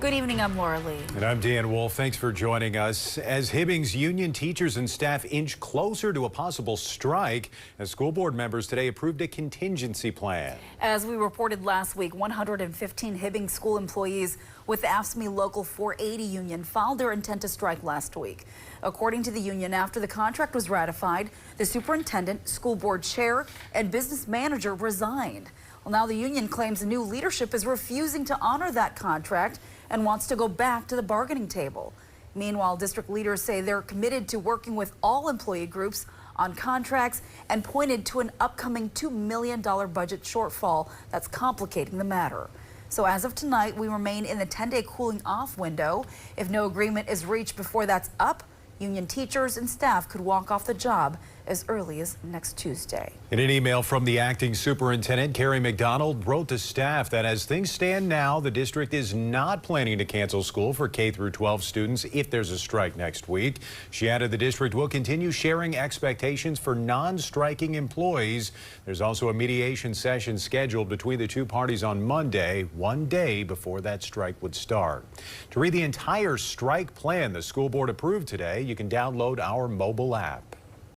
Good evening, I'm Laura Lee. And I'm Dan Wolf. Thanks for joining us. As Hibbing's union teachers and staff inch closer to a possible strike, as school board members today approved a contingency plan. As we reported last week, 115 Hibbing school employees with the AFSCME Local 480 union filed their intent to strike last week. According to the union, after the contract was ratified, the superintendent, school board chair, and business manager resigned. Well, now the union claims the new leadership is refusing to honor that contract and wants to go back to the bargaining table. Meanwhile, district leaders say they're committed to working with all employee groups on contracts and pointed to an upcoming $2 million budget shortfall that's complicating the matter. So as of tonight, we remain in the 10-day cooling off window. If no agreement is reached before that's up, union teachers and staff could walk off the job as early as next Tuesday. In an email from the acting superintendent, Carrie McDonald, wrote to staff that as things stand now, the district is not planning to cancel school for K through 12 students if there's a strike next week. She added the district will continue sharing expectations for non-striking employees. There's also a mediation session scheduled between the two parties on Monday, one day before that strike would start. To read the entire strike plan the school board approved today, you can download our mobile app.